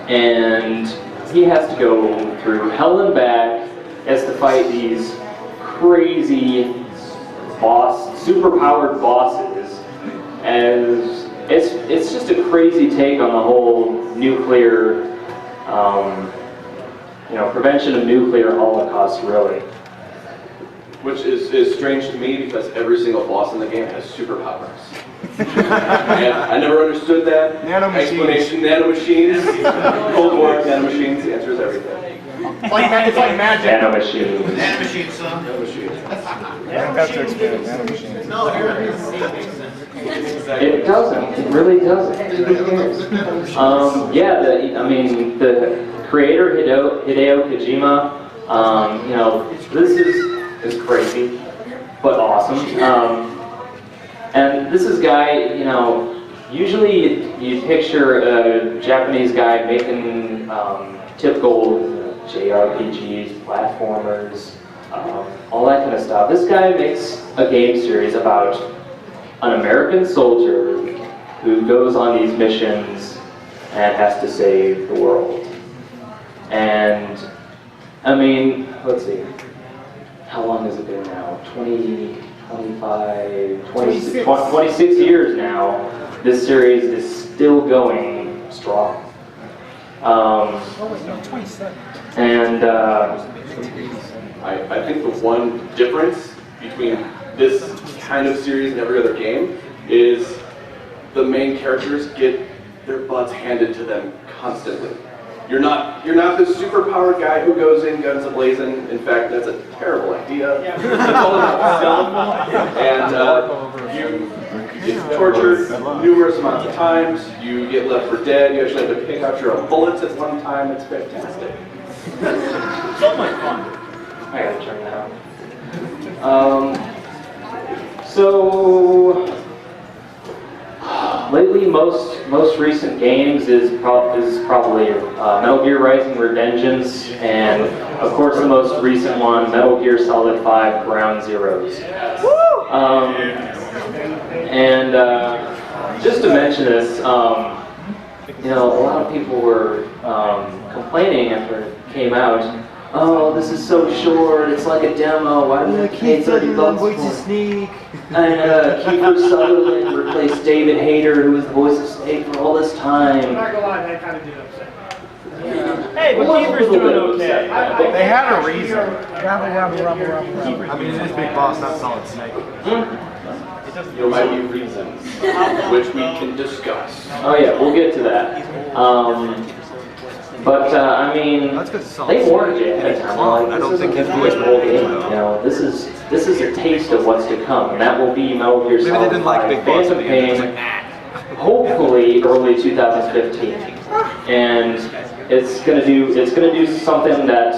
and he has to go through hell and back, has to fight these crazy superpowered bosses, and it's just a crazy take on the whole nuclear, prevention of nuclear holocaust, really. Which is strange to me because every single boss in the game has superpowers. And I never understood that explanation. Nanomachines. Cold War, nanomachines, the answer is everything. It's like magic. Nanomachines. Nanomachines, son. Nanomachines. You don't have to explain nanomachines. No, here it is. It doesn't. It really doesn't. Who cares? The creator Hideo Kojima. This is crazy, but awesome. And this is guy. Usually you picture a Japanese guy making typical JRPGs, platformers, all that kind of stuff. This guy makes a game series about an American soldier who goes on these missions and has to save the world. And, let's see, how long has it been now? 26 years now. This series is still going strong. And I think the one difference between this kind of series and every other game is the main characters get their butts handed to them constantly. You're not the superpowered guy who goes in guns a-blazing. In fact, that's a terrible idea. It's all about stealth, and you get tortured numerous amounts of times. You get left for dead. You actually have to pick out your own bullets at one time. It's fantastic. So much fun. I gotta turn that on. So lately, most recent games is probably Metal Gear Rising: Revengeance, and of course the most recent one, Metal Gear Solid 5: Ground Zeroes. Just to mention this, a lot of people were complaining after it came out. Oh, this is so short, it's like a demo, why did I pay $30 for it? And Kiefer Sutherland replaced David Hayter, who was the voice of Snake for all this time. I'm not gonna lie, that kind of did upset me. Hey, but Kiefer's doing okay. They had a reason. Rubble. I mean, it is Big Boss, not Solid Snake. There might be reasons, which we can discuss. Oh yeah, we'll get to that. They warned you ahead of time. I don't think his voice whole game. This is a taste of what's to come, and that will be Metal Gear Solid. Maybe they didn't like Big Boss. Phantom Pain, hopefully early 2015, and it's gonna do something that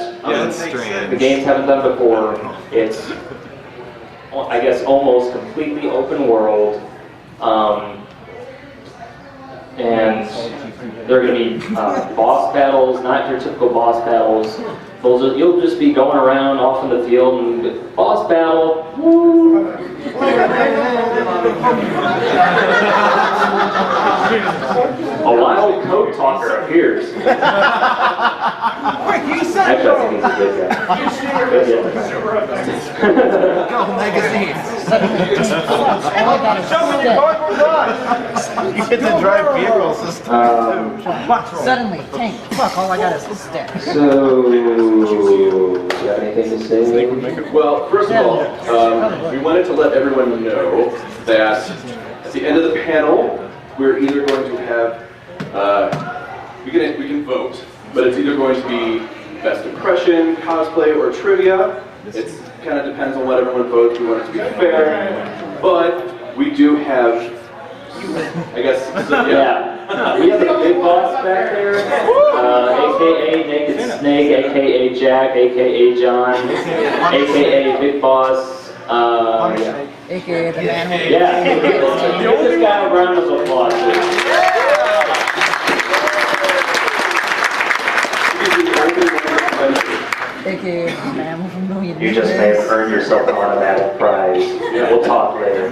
the games haven't done before. It's, I guess, almost completely open world. And there are going to be boss battles, not your typical boss battles. You'll just be going around off in the field and boss battle. Woo. A wild code talker appears. Actually, I think he's a good guy. Go magazines. You get to drive vehicle system. Suddenly, tank. Fuck, all I got is stick. So, do you have anything to say? Well, first of all, we wanted to let everyone know that at the end of the panel, we're either going to have, we can vote, but it's either going to be best impression, cosplay, or trivia. It kind of depends on what everyone votes. We want it to be fair, but we do have, I guess, we have a big boss back there, aka Naked Snake, aka Jack, aka John, aka Big Boss, AKA the man who... yeah, give this guy a round of applause. AKA kid, man, with a million You just may have earned yourself an automatic prize. We'll talk later.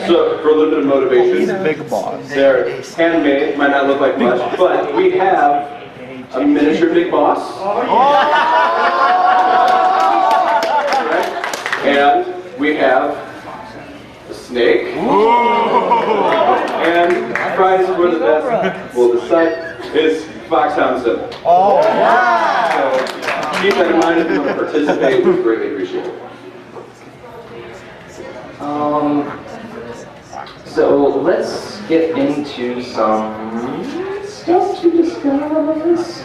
So, for a little bit of motivation, Big boss. they're handmade, might not look like much, but we have a miniature Big Boss. And we have a snake. And prize for the best, we'll decide, is Foxhound Symbol. Oh, wow. So keep that in mind if you want to participate, we greatly appreciate it. So let's get into some stuff to discuss.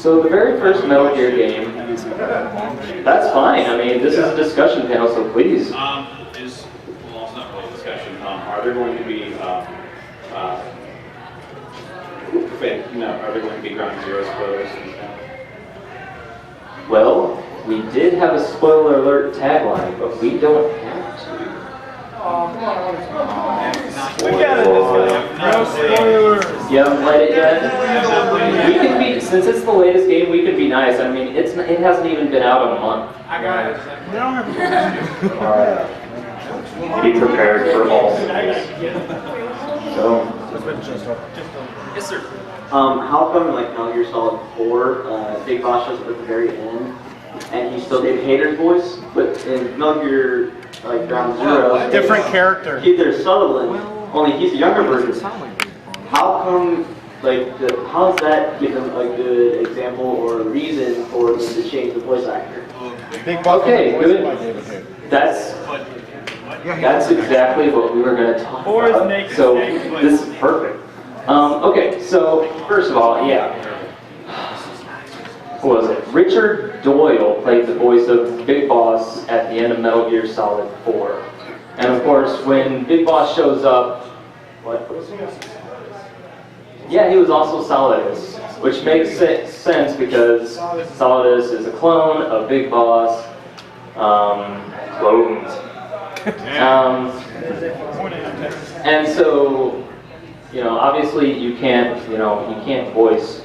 So the very first Metal Gear game, that's fine. I mean, this is a discussion panel, so please. Well, it's not really a discussion. Are there going to be, are there going to be Ground Zero spoilers and stuff? Well, we did have a spoiler alert tagline, but we don't have to. We got it. No spoilers. You haven't played it yet? We can be, since it's the latest game, we could be nice. I mean, it hasn't even been out a month. I got it. Alright. Be prepared for all things. So, Yes, sir. How come like Metal Gear Solid 4, Big Boss shows up at the very end, and he still did Hater's voice, but in Metal Gear like Ground Zero, Different character. There's Sutherland, only he's a younger version. How come how does that give them a good example or reason for them to change the voice actor? Big boss. Okay, was voiced good. by David Hayter. that's exactly what we were going to talk Or is about. naked So, snake. this is perfect. Okay, so first of all, yeah. What was it? Richard Doyle played the voice of Big Boss at the end of Metal Gear Solid 4. And of course, when Big Boss shows up, what? Yeah, he was also Solidus, which makes sense because Solidus is a clone of Big Boss. Clones. And so, obviously you can't voice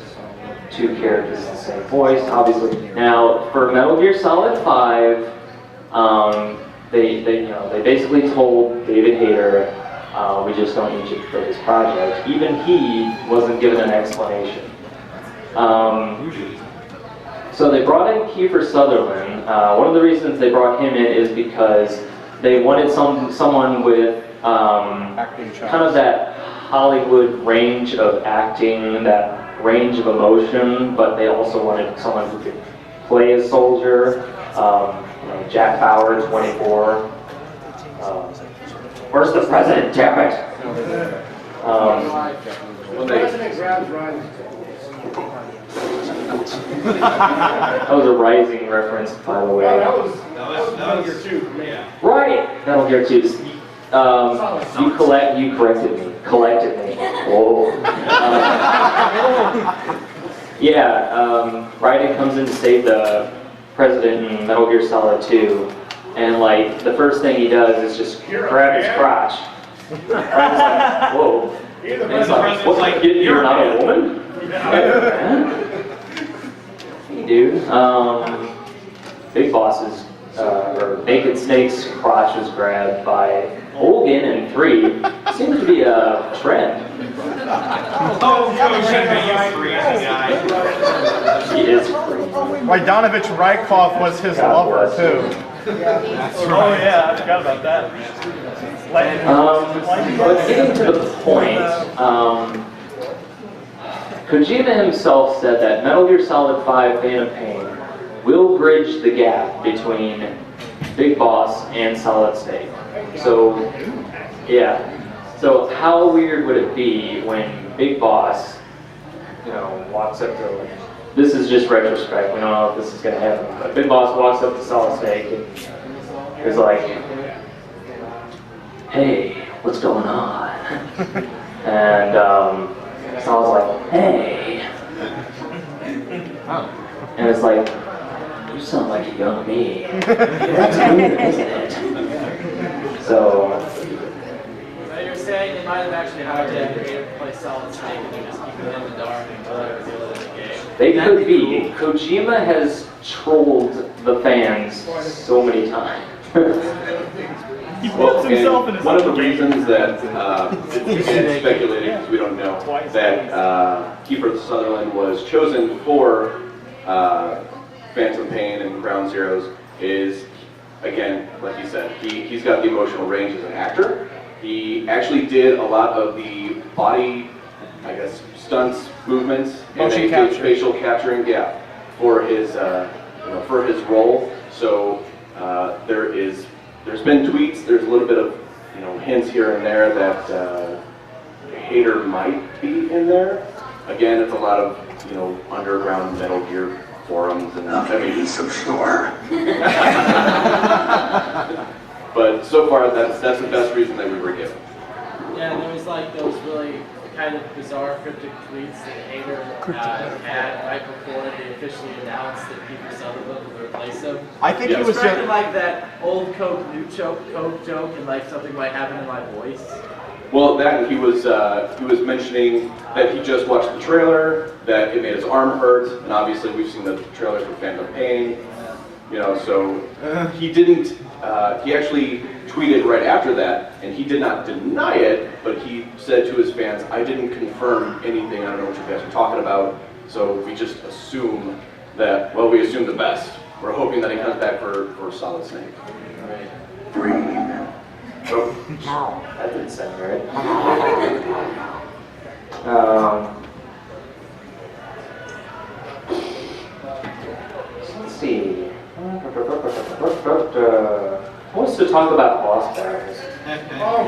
two characters in the same voice, obviously. Now, for Metal Gear Solid 5, they basically told David Hayter, we just don't need you for this project. Even he wasn't given an explanation. So they brought in Kiefer Sutherland. One of the reasons they brought him in is because they wanted someone with kind of that Hollywood range of acting, that range of emotion, but they also wanted someone who could play a soldier. Jack Bauer, 24. Where's the president? Damn it! President grabs Ryan's That was a Rising reference, by the way. that was Metal Gear 2 for me. Right! Metal Gear 2. You corrected me. Whoa. Raiden comes in to save the president in Metal Gear Solid 2, and the first thing he does is just grab his crotch. Raiden's like, whoa. And he's like, what, you're not a woman? Hey, dude. Big Boss's, or Naked Snake's crotch was grabbed by Olgan in 3. Seems to be a trend. Oh, you should be you crazy guy. She is free. Donovich Rykov was his lover, too. Oh yeah, I forgot about that. But getting to the point, Kojima himself said that Metal Gear Solid 5 Phantom Pain will bridge the gap between Big Boss and Solid Snake. So, yeah. So how weird would it be when Big Boss, walks up to, this is just retrospect, we don't know if this is going to happen, but Big Boss walks up to Solid Snake and is like, hey, what's going on? And Solid's like, hey. And it's like, you sound like a young me. That's weird, isn't it? So, saying they might have actually hired a creative to play Solid Snake and they're just keeping it in the dark until they reveal it in the game. They could be. Kojima has trolled the fans so many times. He puts himself in his one of the reasons that, it's speculating because we don't know, that Kiefer Sutherland was chosen for Phantom Pain and Ground Zeroes is, again, like you said, he's got the emotional range as an actor. He actually did a lot of the body, I guess, stunts, movements, Motion and capture. facial capturing, yeah, for his, for his role. So there's been tweets. There's a little bit of, hints here and there that Hater might be in there. Again, it's a lot of, underground Metal Gear forums and I mean, so sure. But so far, that's the best reason that we were given. Yeah, and there was like those really kind of bizarre cryptic tweets that Hager had right before they officially announced that Kiefer Sutherland would replace him. I think Yeah. he was Expecting just. like that old Coke new Coke joke and like something might happen in my voice. Well, that he was mentioning that he just watched the trailer, that it made his arm hurt, and obviously we've seen the trailers for Phantom Pain. So he didn't. He actually tweeted right after that, and he did not deny it, but he said to his fans, "I didn't confirm anything. I don't know what you guys are talking about. So we just assume that. Well, we assume the best. We're hoping that he comes back for Solid Snake." Right. Green. So, That didn't sound right. Let's see. Who wants to talk about boss battles? Oh,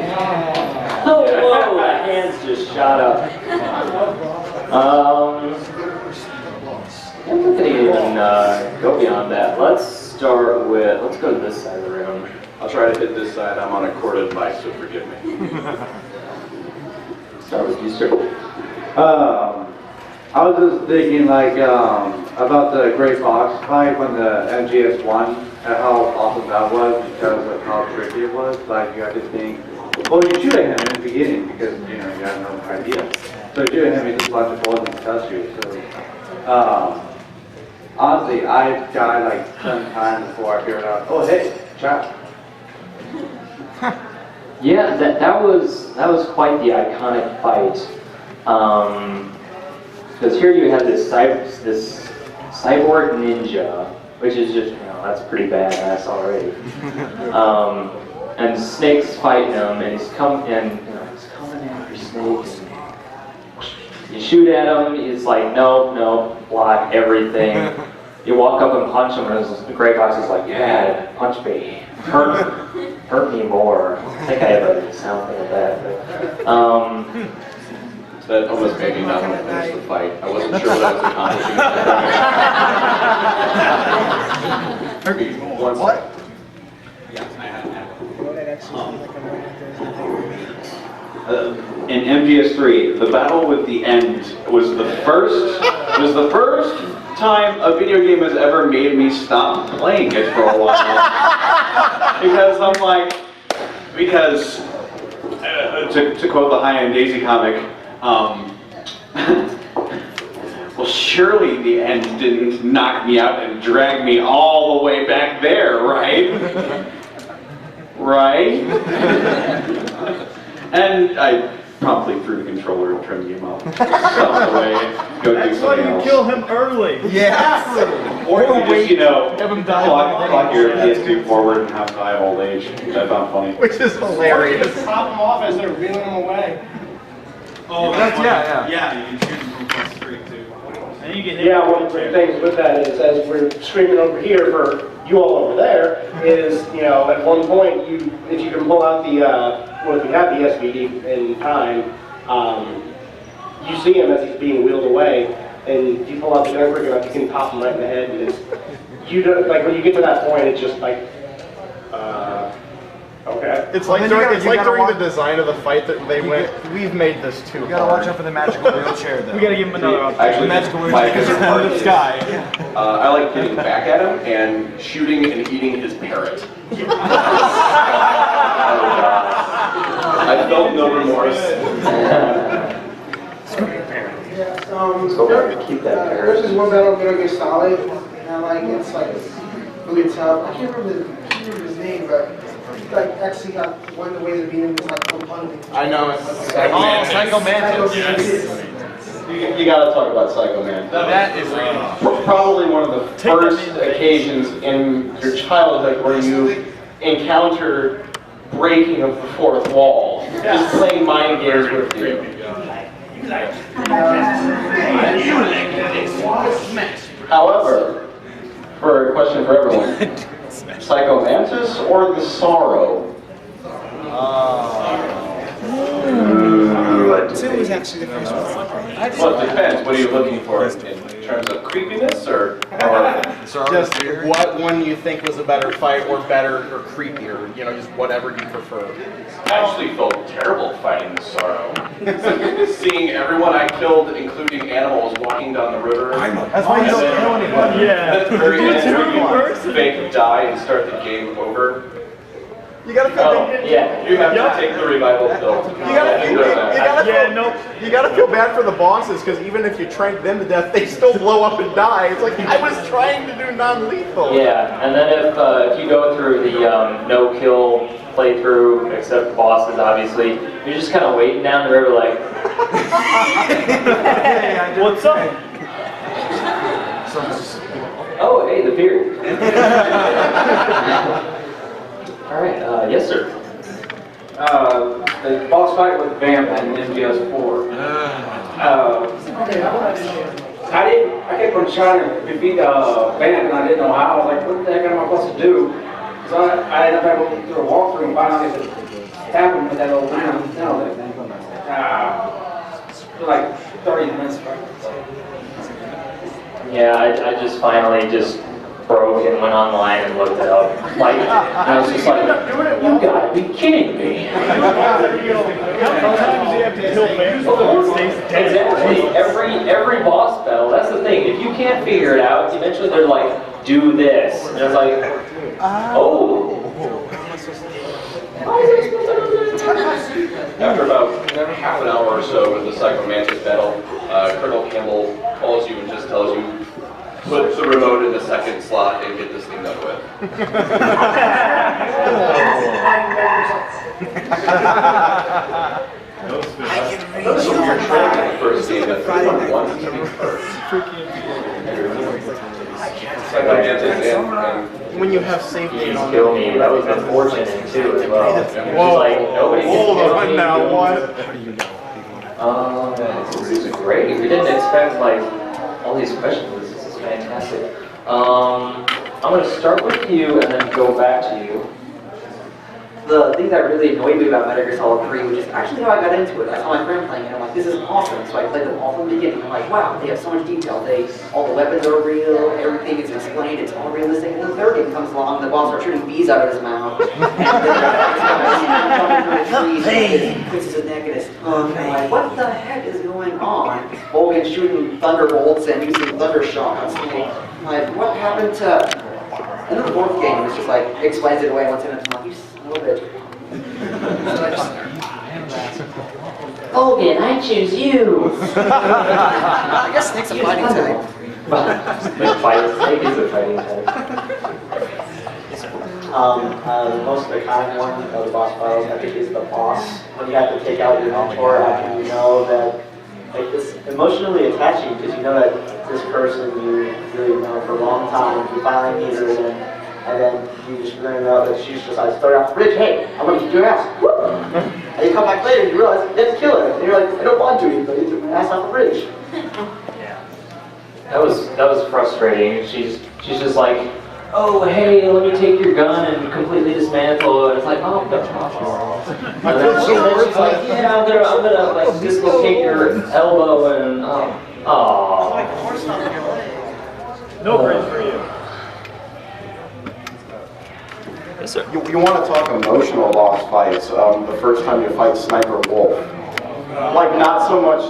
whoa, the hands just shot up. I don't think they even go beyond that. Let's go to this side of the room. I'll try to hit this side. I'm on a corded mic, so forgive me. Start with you, sir. I was just thinking about the Great Box fight when the MGS won, and how awesome that was because of how tricky it was. Like you had to think, well, you shoot at him in the beginning because you had no idea. So you shoot at him, he just bunch of bullets and touch you. So honestly, I died like 10 times before I figured out. Oh hey, trap. Yeah, that was quite the iconic fight. Because here you have this cyborg ninja, which is just that's pretty badass already. And Snake's fighting him, and he's coming after Snake. And you shoot at him, he's like, no, block everything. You walk up and punch him, and the Grey Fox is like, yeah, punch me, hurt me more. I think I have a sound thing of that. But, That almost made me not want to finish the fight. I wasn't sure what I was accomplishing. What? In MGS3, the battle with the end was the first time a video game has ever made me stop playing it for a while. Because I'm like, to quote the high-end Daisy comic, well, surely the end didn't knock me out and drag me all the way back there, right? Right? And I promptly threw the controller and trimmed him up. Stomped away, go do That's why something you else. kill him early. Yes! Or you just, Have him die. clock your PS2 forward and have die of old age, which I found funny. Which is hilarious. Just pop them off as they're reeling them away. Oh, That's- yeah. Yeah, you can shoot him from across the street too. And you get hit. Yeah, one of the things with that is, as we're screaming over here for you all over there, is, at one point, if you can pull out the, if you have the SVD in time, you see him as he's being wheeled away, and if you pull out the gun quick enough, you can pop him right in the head, and when you get to that point, it's just like, okay. It's like during the design of the fight that they went, we've made this too hard. You gotta watch out for the magical wheelchair, though. We gotta give him another option. Actually, magical my wheelchair favorite in part the is, sky. I like getting back at him and shooting and eating his parrot. I I felt no remorse. Keep that there. There's this one battle in Metal Gear Solid, and it's really tough. I can't remember his name, but actually got one of the ways of beating him is component. I know it. Psycho Mantis. You gotta talk about Psycho Man. That is Probably one of the first occasions in your childhood where you encounter breaking of the fourth wall. Just playing mind games with you. However, for a question for everyone, Psycho Mantis or the Sorrow? Two was actually the first one. Well, it depends. What are you looking for in terms of creepiness or Just what one you think was a better fight or better or creepier, just whatever you prefer. I actually felt terrible fighting the Sorrow. Seeing everyone I killed, including animals, walking down the river. That's why you don't kill anybody. At the very end, fake die and start the game over. You gotta feel You have to take the revival pill. you gotta feel bad for the bosses, because even if you trank them to death, they still blow up and die. It's like, I was trying to do non-lethal. Yeah, and then if you go through the no-kill playthrough, except bosses, obviously, you're just kind of waiting down the river like... What's up? Oh, hey, the beard. All right, yes, sir. The boss fight with Vamp in MGS4. I kept on trying to defeat Vamp and I didn't know how. I was like, what the heck am I supposed to do? So I ended up having to go through a walkthrough and find out I could tap him with that old round. For like 30 minutes. Yeah, I just finally just broke and went online and looked it up. Like, and I was just like, you gotta be kidding me. Exactly. Every boss battle, that's the thing. If you can't figure it out, eventually they're like, do this. And it's like, oh. After about half an hour or so in the Psycho Mantis battle, Colonel Campbell calls you and just tells you, put the remote in the second slot and get this thing done with. First game that once Psycho Mantis and When you have save He's data on killed me. That was unfortunate too as well. Whoa. Like, nobody can Hold kill on me. now, what? This is great. We didn't expect like all these questions. This is fantastic. I'm going to start with you and then go back to you. The thing that really annoyed me about Metal Gear Solid 3, which is actually how I got into it. I saw my friend playing it, and I'm like, this is awesome. So I played them all from the beginning. I'm like, wow, they have so much detail. All the weapons are real, everything is explained, it's all realistic. And then the third game comes along, the boss starts shooting bees out of his mouth. And then twists his neck and his tongue. And I'm like, what the heck is going on? Vulcan's shooting thunderbolts and using thunder shots. Like, what happened to... And then the fourth game is just like, explains it away once in, and I'm like, you son of a bitch. Hogan, I choose you! I guess Snake's a fighting type. Snake is a fighting type. The most iconic one of the boss battles, I think, is the boss. When you have to take out your mentor after you know that, like, it's emotionally attaching because you know that this person you really know for a long time, you finally meet her, and then you just learn out that she's just like, start off the bridge, hey, I'm gonna kick your ass. Woo! And you come back later and you realize you have to kill her. And you're like, I don't want to, but you took my ass off the bridge. That was frustrating. She's just like, oh hey, let me take your gun and completely dismantle. And it's like, oh no. And then she's like, yeah, I'm gonna like dislocate your elbow and oh. No bridge for you. Yes, sir. You want to talk emotional boss fights, the first time you fight Sniper Wolf. Like, not so much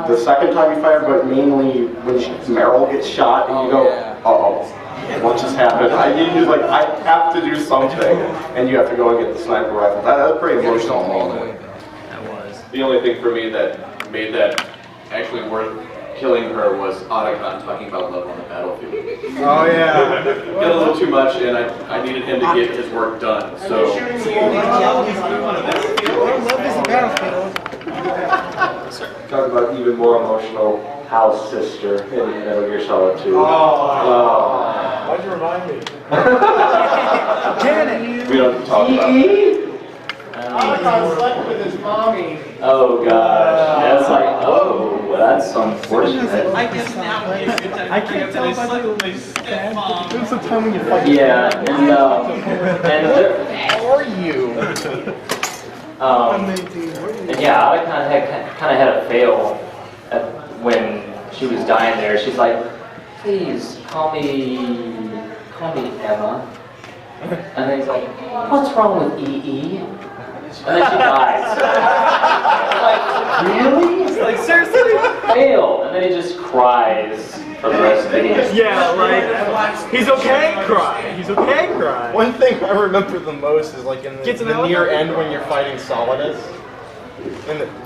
the second time you fight her, but mainly when Meryl gets shot and you go, uh-oh, what just happened? You just like, I have to do something, and you have to go and get the sniper rifle. That's a pretty emotional moment. The only thing for me that made that actually worth killing her was Otacon talking about love on the battlefield. Oh yeah. Got a little too much, and I needed him to get his work done. So. Love is the battlefield. Talk about even more emotional Hal's sister in Metal Gear Solid 2. Why'd you remind me? Janet. We don't talk about that. Otacon slept with his mommy. Oh gosh, that's like, oh, that's unfortunate. I guess now would be a good time. I can't tell if I slept do with my stepmom. There's some time when you fight. Yeah, and there, How are you? and yeah, Otacon had kind of had a fail when she was dying there. She's like, please call me Emma. And then he's like, what's wrong with EE? And then she dies. Like, really? Like, seriously? Fail. And then he just cries for the rest of the game. Yeah, like, he's okay, cry. He's okay, cry. One thing I remember the most is like in Gets the an near helicopter. end when you're fighting Solidus.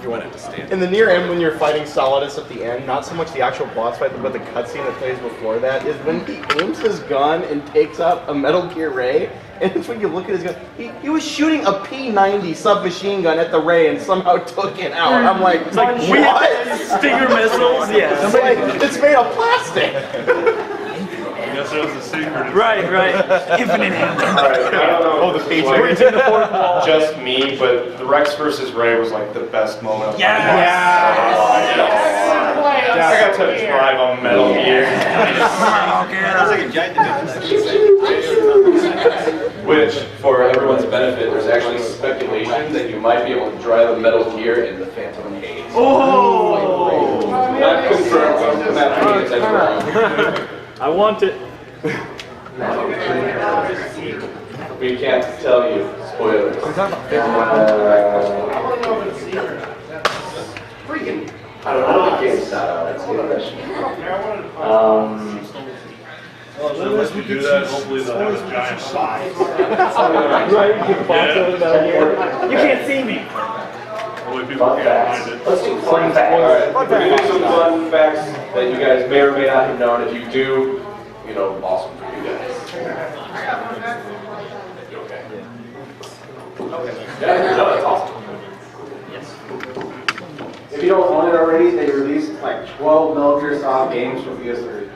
You want it to stand. In the near end when you're fighting Solidus at the end, not so much the actual boss fight, but the cutscene that plays before that, is when he aims his gun and takes out a Metal Gear Ray. And it's when you look at his gun, he was shooting a P-90 submachine gun at the Ray and somehow took it out. I'm like, It's like, we have Stinger missiles, yeah. It's like, it's made of plastic. Guess that was the secret. Right. Infinite ammo. Alright, I don't know. Oh, the page Like, breaking the fourth wall. just me, but the Rex versus Ray was like the best moment of Yes! I got to drive on Metal Gear. Which, for everyone's benefit, there's actually speculation that you might be able to drive a Metal Gear in the Phantom Haze. Oh! Not confirmed, but from that point, that's wrong. I want it. We can't tell you. Spoilers. I don't know the game's not out. That's a good question. Unless we do that, hopefully they'll have a giant box. Right, you get the box over the Metal Gear. You can't see me. Only people Fun can't facts. find it. Let's do fun facts. Alright, we're gonna do some fun facts that you guys may or may not have known. If you do, you know, awesome for you guys. You okay? Yeah, no, that's awesome. If you don't own it already, they released like 12 Metal Gear Solid games for PS3.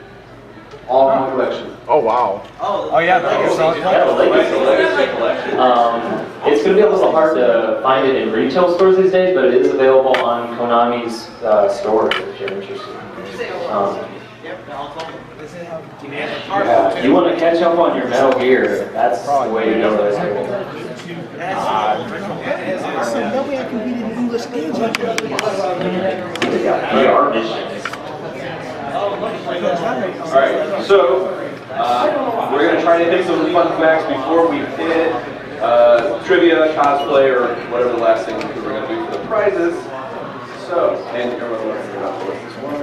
All in one collection. Oh wow. Oh yeah, Yeah, the Legacy Collection. It's going to be a little hard to find it in retail stores these days, but it is available on Konami's stores if you're interested. You want to catch up on your Metal Gear, that's the way to go. So that way I can beat it in English and Japanese. VR missions. Alright, so we're going to try to hit some fun facts before we hit trivia, cosplay, or whatever the last thing we're going to do for the prizes. So, and everyone wants to hear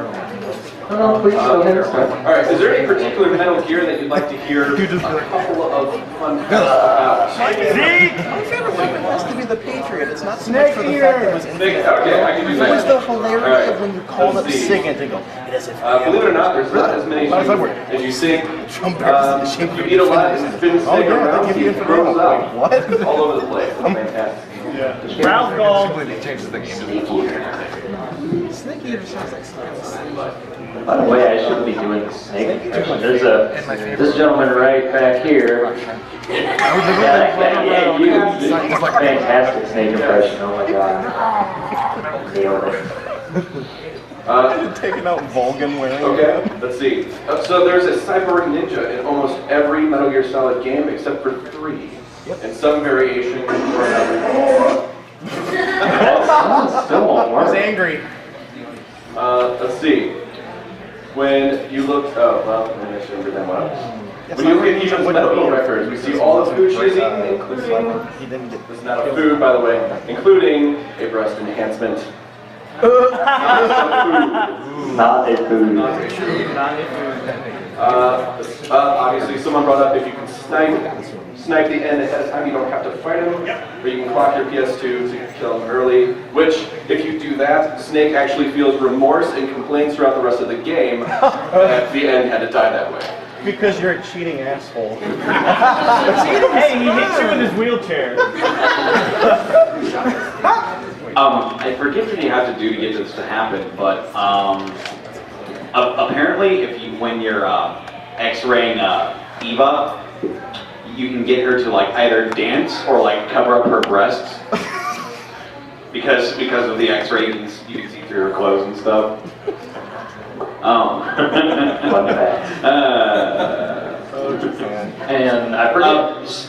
about this one. Please go ahead and start. Alright, is there any particular Metal Gear that you'd like to hear a couple of fun facts about? My favorite weapon has to be the Patriot. It's not so much for the fact that it was in Okay, I can do It was that. the hilarity of when you called up Sigint and go, it is Believe it or not, there's not as many as you think. You eat a lot, and spin stick around, they give you it grows information. out. What? All over the place. It's fantastic. Ralph called. Snake Eater sounds like something. By the way, I shouldn't be doing the snake impression. There's this gentleman right back here. Yeah, you. Fantastic snake impression. Oh my god. Nailed it. Taking out Vulcan wearing. Okay, let's see. So there's a cyborg ninja in almost every Metal Gear Solid game except for 3. And some variation or another. Still won't I was work. angry. Let's see. When you look, oh, well, maybe I shouldn't bring them up. When you look at Eaton's medical records, we see all the food she's eaten, including, this is not a food, by the way, including a breast enhancement. Not a food. Obviously, someone brought up if you can snipe the end ahead of time, you don't have to fight him, or you can clock your PS2 so you can kill him early, which, if you that, Snake actually feels remorse and complains throughout the rest of the game that the end had to die that way. Because you're a cheating asshole. Hey, he hits you with his wheelchair. I forget what you have to do to get this to happen, but apparently, when you're X-raying Eva, you can get her to like either dance or like cover up her breasts because of the X-ray you can see through her clothes and stuff. And I forget.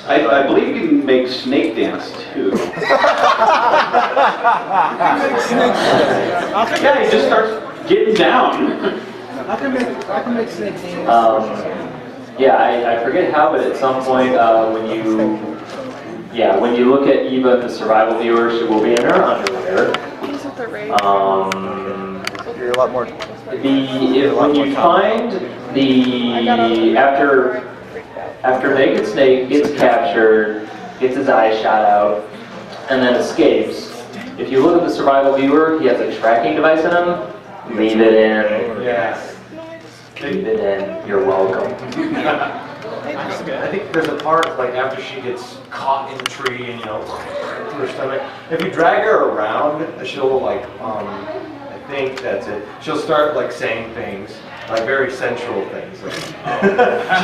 I believe you can make Snake dance too. Yeah, he just starts getting down. I can make Snake dance. Yeah, I forget how, but at some point when you look at Eva in the survival viewer, she will be in her underwear. You're a lot more. When you find after Naked Snake gets captured, gets his eyes shot out, and then escapes, if you look at the survival viewer, he has a tracking device in him. Leave it in. Yeah. Leave it in. You're welcome. I think there's a part like after she gets caught in the tree and through her stomach. If you drag her around, she'll like I think that's it. She'll start like saying things, like very sensual things. She's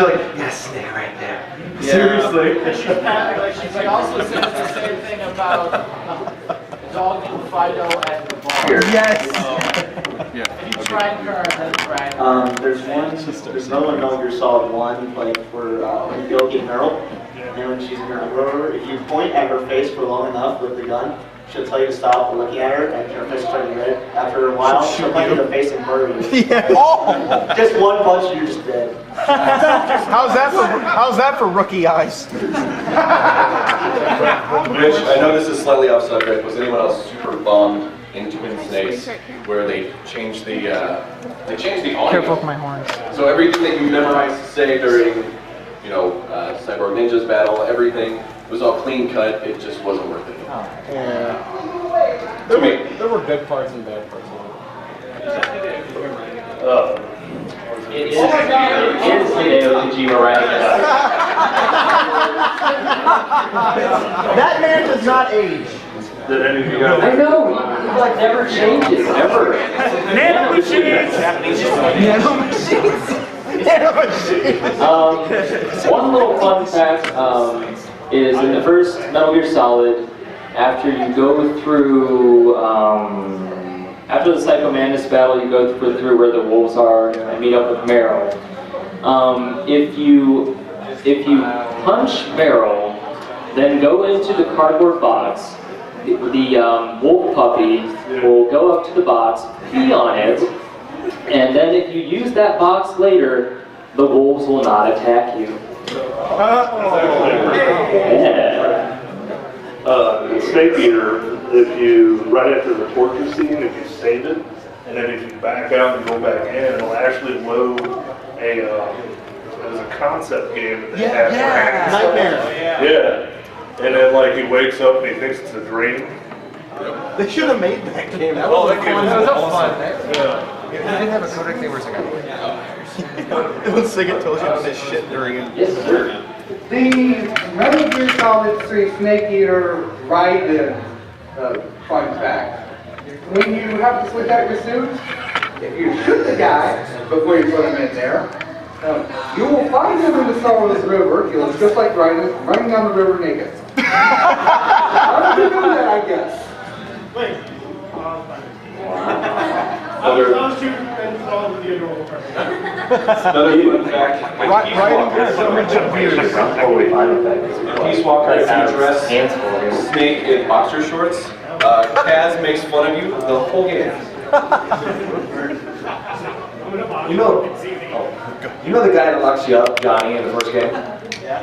like, yes, Snake right there. Yeah. Seriously. She also says the same thing about the dog named Fido and the bar. Yes. If you drag her and then drag her. There's another one, Metal Gear Solid 1, like where when you go get Meryl, and when she's in her underwear, if you point at her face for long enough with the gun, she'll tell you to stop looking at her, and her face is turning red. After a while, she'll point you in the face and murder you. Yeah. Oh! Just one punch and you're just dead. How's that for rookie eyes? Which, I know this is slightly off subject, was anyone else super bummed in Twin Snakes where they changed the audio? Careful with my horns. So everything that you memorized to say during, Cyborg Ninja's battle, everything was all clean cut, it just wasn't worth it. Yeah. There were good parts and bad parts. It is Hideo Kojima writing about That man does not age. I know, he like never changes, ever. Nano machines! One little fun fact is in the first Metal Gear Solid, after you go through, after the Psycho Mantis battle, you go through where the wolves are and meet up with Meryl. If you punch Meryl, then go into the cardboard box, the wolf puppy will go up to the box, pee on it, and then if you use that box later, the wolves will not attack you. Yeah. Snake Eater, if you, right after the torture scene, if you save it, and then if you back out and go back in, it'll actually load there's a concept game that they have for hacking. Nightmare. Yeah. And then like he wakes up and he thinks it's a dream. They should have made that game. That was fun. That was fun. Yeah. They didn't have a codec, they were singing. When Sega tells you to say shit during it. Yes, sir. The Metal Gear Solid 3 Snake Eater Raiden fun fact. When you have to switch out your suits, if you shoot the guy before you put him in there, you will find him in the Saltless River. He looks just like Raiden, running down the river naked. How did you do that, I guess? Wait. Another fun fact. Raiden has so much abuse. Peace Walker, if you dress Snake in boxer shorts, Kaz makes fun of you the whole game. You know the guy that locks you up, Johnny, in the first game?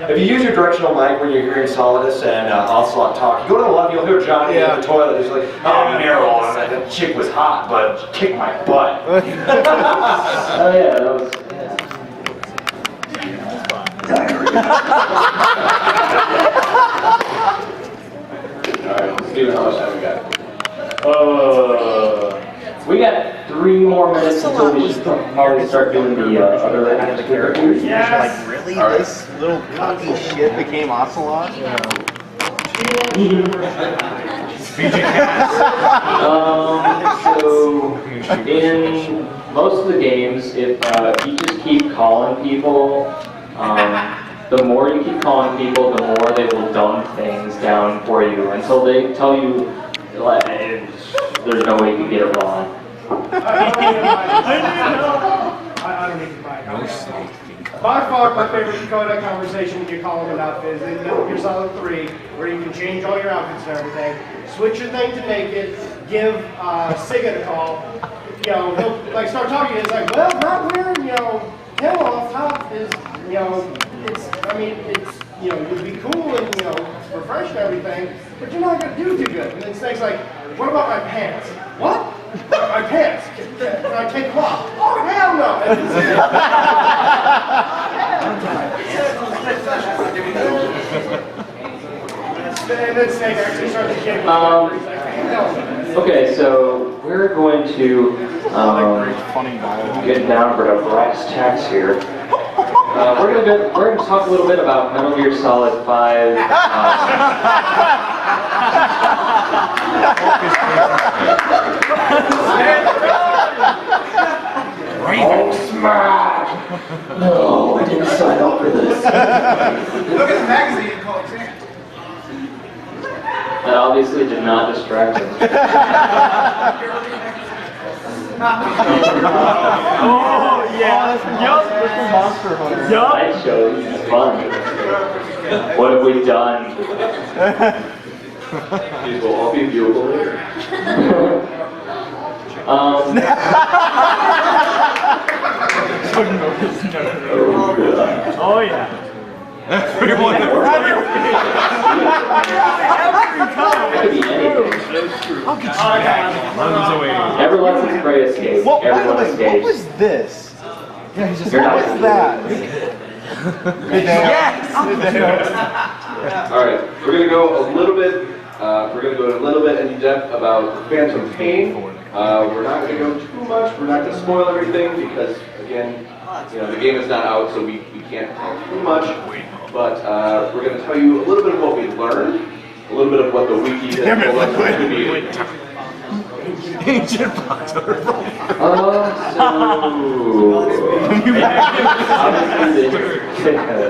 If you use your directional mic when you're hearing Solidus and Ocelot talk, you go to the left, you'll hear Johnny in the toilet. He's like, oh, Meryl, that chick was hot, but kicked my butt. Oh yeah, that was... Alright, Steven, how much time we got? We got 3 more minutes until we should probably start doing the other active characters. Like, really? This little cocky shit became Ocelot? So, in most of the games, if you just keep calling people, the more you keep calling people, the more they will dumb things down for you until they tell you, like, there's no way you can get it wrong. I don't need to buy it. By far, my favorite Dakota conversation when you call him about is in Metal Gear Solid 3, where you can change all your outfits and everything. Switch your thing to naked, give Siga a call. You know, he'll like start talking, and it's like, well, not wearing, you know, hell off top is, you know, it's, I mean, it's, you know, would be cool and, you know, refresh and everything, but you're not going to do too good. And then Snake's like, what about my pants? What? My pants? Can I take them off? Oh, hell no! And then Snake actually starts to kick Okay, so we're going to get down to the brass tacks here. We're going to talk a little bit about Metal Gear Solid 5. Oh, smash! No, I didn't sign up for this. Look at the magazine called Sam. That obviously did not distract him. Oh, yeah. Monster Hunter. Night show, this is fun. What have we done? These will all be viewable later. Oh, yeah. Everyone. Never lets his prey escape. Well, by the Everyone way, escapes. what was this? Yeah, he's just, You're what not was that? Yes! All right, we're gonna go a little bit. We're gonna go a little bit in depth about Phantom Pain. We're not gonna go too much. We're not gonna spoil everything because, again, you know, the game is not out, so we can't tell too much. But we're gonna tell you a little bit of what we learned, a little bit of what the wiki has told us to be. Ancient box So,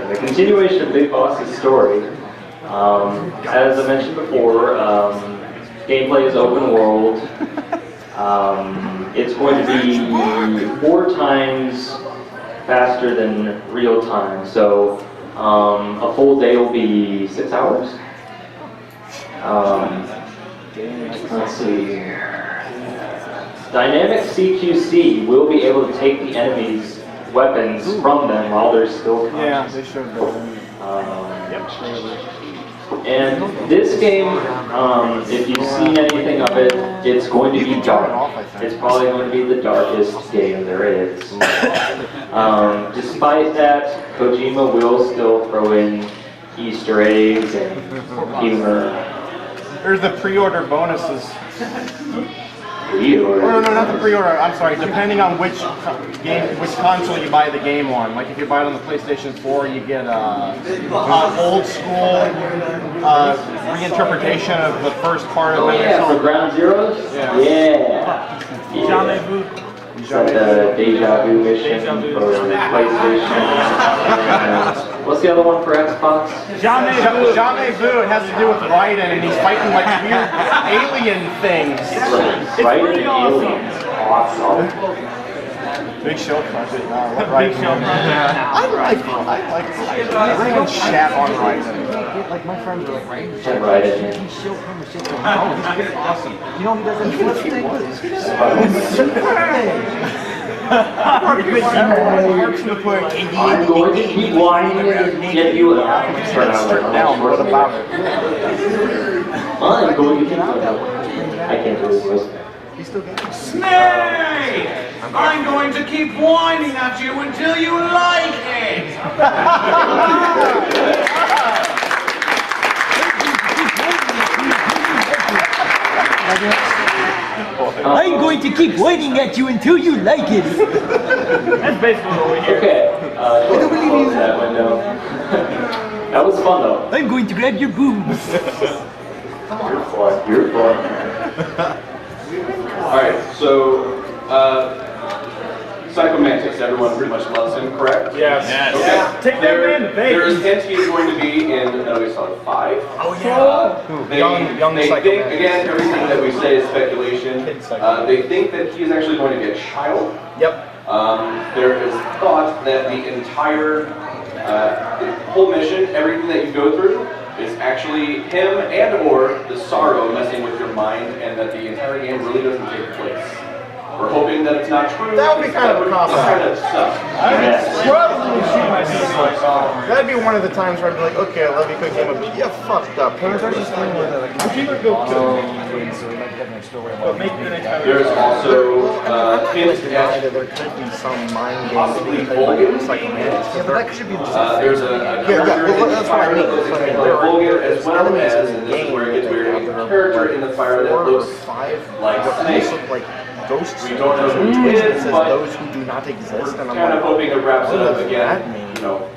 the continuation of Big Boss's story. As I mentioned before, gameplay is open world. It's going to be 4 times faster than real time. So a full day will be 6 hours. Let's see here. Dynamic CQC will be able to take the enemy's weapons from them while they're still conscious. Yeah, they showed And this game, if you've seen anything of it, it's going to be dark. It's probably going to be the darkest game there is. Despite that, Kojima will still throw in Easter eggs and humor. There's the pre-order bonuses. Pre-order? Oh, no, not the pre-order. I'm sorry. Depending on which console you buy the game on. Like if you buy it on the PlayStation 4, you get old school reinterpretation of the first part of Oh it. yeah, for Ground Zeroes? Yeah. Is that the Deja Vu mission for PlayStation? What's the other one for Xbox? Jamais Vu, it has to do with Raiden, and he's fighting like weird alien things. Raiden and aliens. Awesome. Big Show Crush it. Big Show I like Raiden. I don't chat on Raiden. Like my friends are like, Raiden. Raiden. He's still coming, shit. Oh, he's pretty awesome. You know he does that flip thing with I'm going to keep whining and get you out. Down, what about it? I'm going to keep I can't do his voice. Snake! I'm going to keep whining at you until you like it! I'm going to keep pointing at you until you like it. That's basically what we hear. Okay. Close that window. That was fun though. I'm going to grab your boobs. You're fun. You're fun. Alright, so, Psychomantics, everyone pretty much loves him, correct? Yes. Okay. Take that man to Vegas. There is hint he is going to be in Metal Gear Solid 5. Oh yeah. They, Young they think, Psychomantics. again, everything that we say is speculation. They think that he is actually going to be a child. Yep. There is thought that the entire the whole mission, everything that you go through, is actually him and or the sorrow messing with your mind, and that the entire game really doesn't take place. We're hoping that it's not true. That would be kind of a cop-out. Kind of suck. That'd be one of the times where I'd be like, okay, I love you, Kojima, but you fucked up. There's also hints at there could be some mind game possibly Vulcan. Psychomantics. Yeah, but that should be the There's a character that's what I mean. Vulcan, as well as, and this is where it gets weird, a character in the fire that looks like Snake. Ghosts. We don't know who he is, but those who do not exist. And I'm kind of like, hoping it wraps it what up does again. that mean? You know,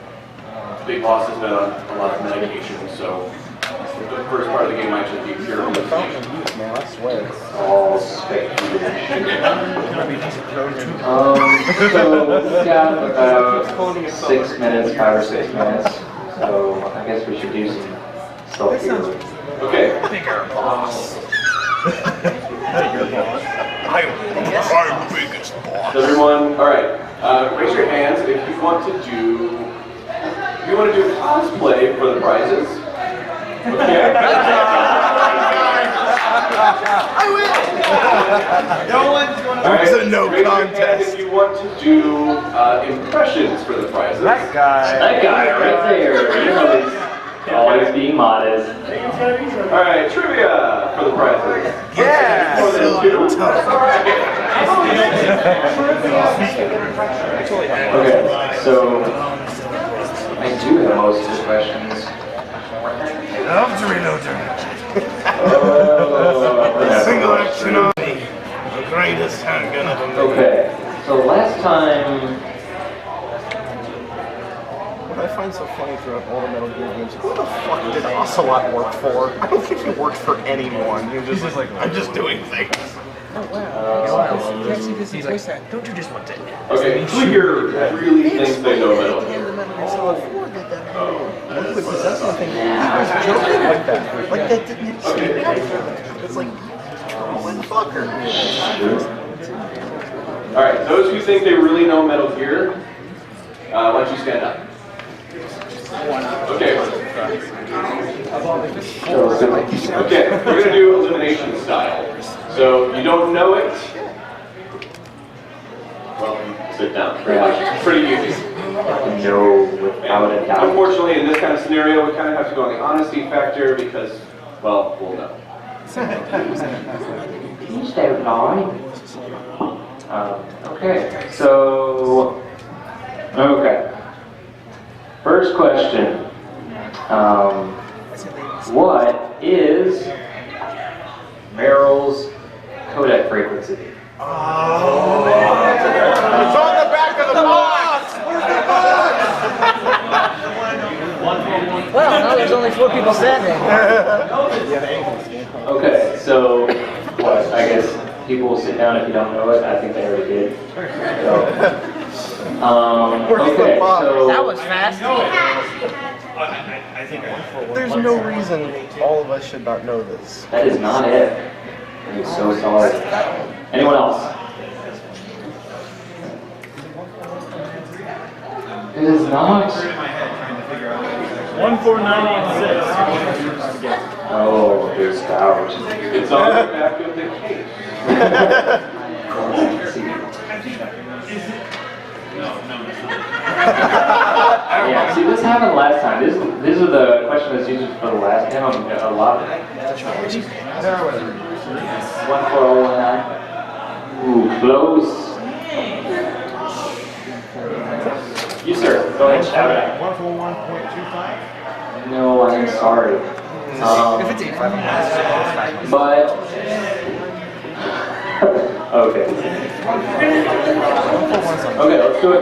Big Boss has been on a lot of medication, so the first part of the game might just be pure hallucination. Man, I swear. All speculation. So we've got about 6 minutes, 5 or 6 minutes. So I guess we should do some stuff here. Okay. Bigger boss. I'm the biggest boss. Everyone, all right. Raise your hands if you want to do cosplay for the prizes. Okay. I will. No one's going to. All right. It's a no Raise your contest. hand if you want to do impressions for the prizes. That guy right there. You know, he's always being modest. All right, trivia for the prizes. Yeah. More than two. Okay, so I do have most of the questions. Love to reload Single action on me. The greatest handgun of them. Okay, so last time. What I find so funny throughout all the Metal Gear games, who the fuck did Ocelot work for? I don't think he worked for anyone. He was just like, I'm just doing things. Oh wow. He's like, don't you just want to? Okay, who here really thinks they know Metal Gear? Like that didn't stand out for them. It's like, fucker. All right, those who think they really know Metal Gear, why don't you stand up? Okay. Okay, we're gonna do elimination style. So you don't know it. Well, sit down. Pretty easy. No, without a doubt. Unfortunately, in this kind of scenario, we kind of have to go on the honesty factor because, well, we'll know. Please don't lie. Okay, so okay. First question. What is Meryl's codec frequency? It's on the back of the box! Where's the box? Well, now there's only 4 people standing. Okay, so what? I guess people will sit down if you don't know it. I think they already did. So, okay, so That was fast. There's no reason all of us should not know this. that is not it. I'm so sorry. Anyone else? It is not. 14986. Oh, there's doubt. It's on the back of the case. Yeah, see, this happened last time. These are the question that's used for the last game. A lot of it. 14019. Ooh, close. You, sir. Go ahead, shout it out. 141.25. No, I'm sorry. If it's 8.5, But Okay. Okay, let's do it.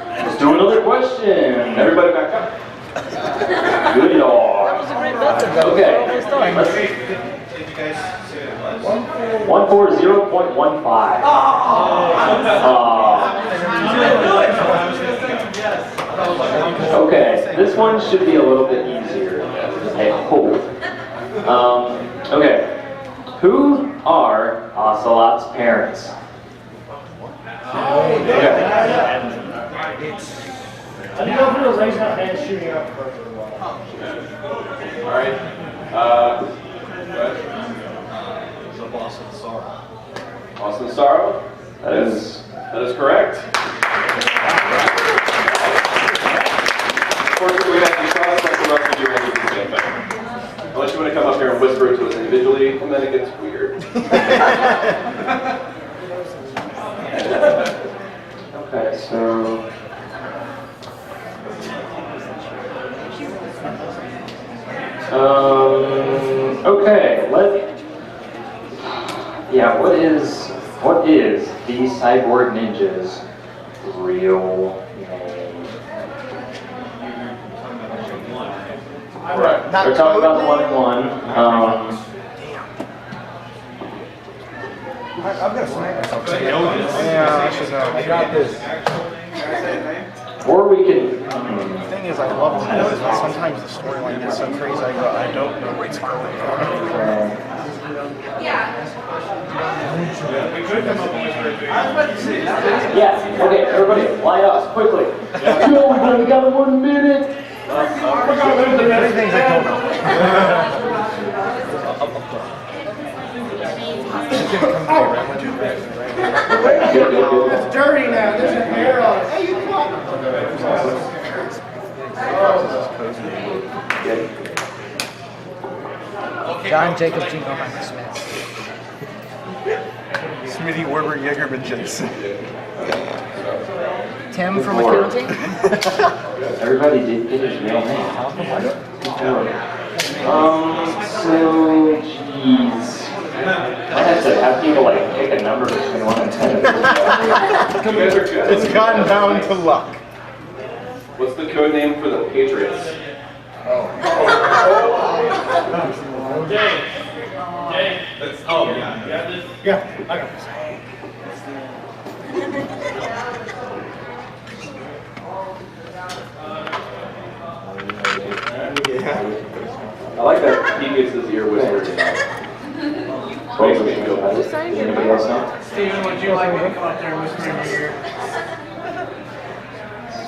Let's do another question. Everybody back up. Good lord. Okay. 140.15. Okay, this one should be a little bit easier, I hope. Okay. Who are Ocelot's parents? Okay. I didn't know if we were raising our hands shooting out the first one. All right. Boston Sorrow. Boston Sorrow? That is correct. Of course, we have to cross like the rest of you and do the same thing. Unless you want to come up here and whisper it to us individually, and then it gets weird. Okay, so... okay, yeah, what is the Cyborg Ninja's real name? Right. We're talking about the 1-1. I'm gonna snipe myself. Yeah, I should know. I got this. Or we can... The thing is, I love the movies, but sometimes the storyline gets so crazy, I don't know what's going on. Yeah, okay, everybody, line up, quickly. Yo, we got 1 minute. Everything's I don't know. It's dirty now. There's a hair on it. Hey, you John Jacob Jingleheimer Smith. Smitty Werber Yegerman Jensen. Tim from accounting? Everybody did get his real name. So, jeez. I have to have people like pick a number between 1 and 10. It's gotten down to luck. What's the code name for the Patriots? Dave. Oh, yeah. You got this? Yeah, I got this. I like that he gets his ear whispered. Makes me feel better. Anybody else know? Steven, would you like me to come up there and whisper in your ear?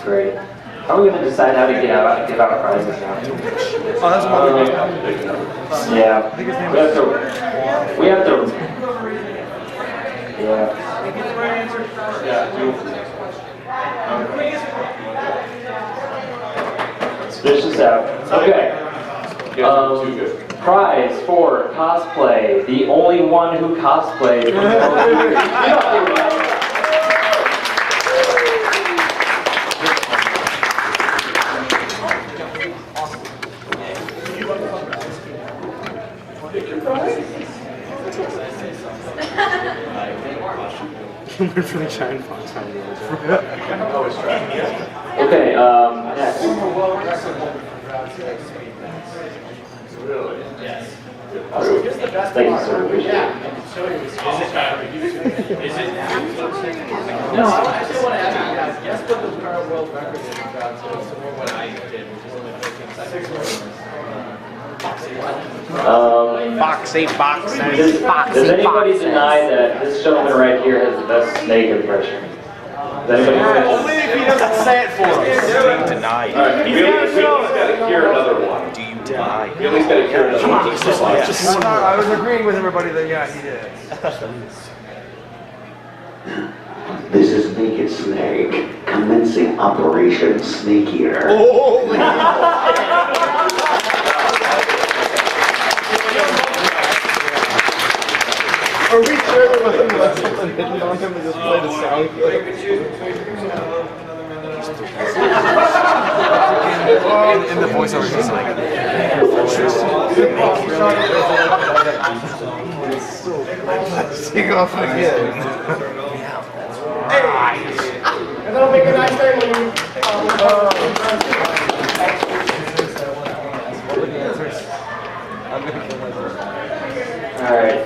Great. How are we going to decide how to give out prizes now? Oh, that's another good Yeah. We have to. Yeah. Let's fish this out. Okay. Prize for cosplay. The only one who cosplayed. For the giant fox. Okay, next. Thank you, sir. Appreciate it. Is it? No, I still want to ask you guys, guess what the current world record is about what I did, which is only 13 seconds. Does anybody deny that this gentleman right here has the best snake impression? Does anybody Only if he doesn't say it for us. Deny. All right, we at least got to hear another one. Do you deny? We at least got to hear another one. I was agreeing with everybody that, yeah, he did. This is Naked Snake, commencing Operation Snake Eater. Are we sure there wasn't something hidden on him to just play the sound clip? In the voiceover, he's like, Take off again. And that'll make a nice day when you. Alright,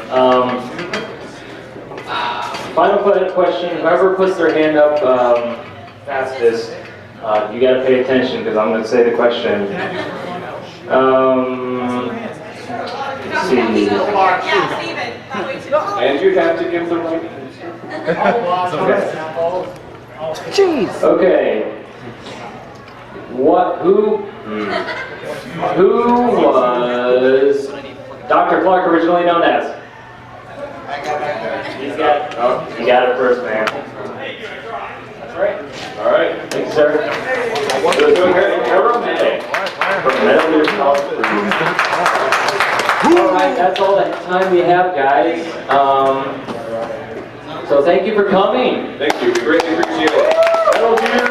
final question, whoever puts their hand up fastest, you gotta pay attention because I'm gonna say the question. Let's see. And you have to give the right Jeez. Okay. Who was Dr. Clark originally known as? You got it first, man. That's right. All right. Thank you, sir. Paramedic from Metal Gear Solid 3. All right, that's all the time we have, guys. So thank you for coming. Thank you. We greatly appreciate it. Metal Gear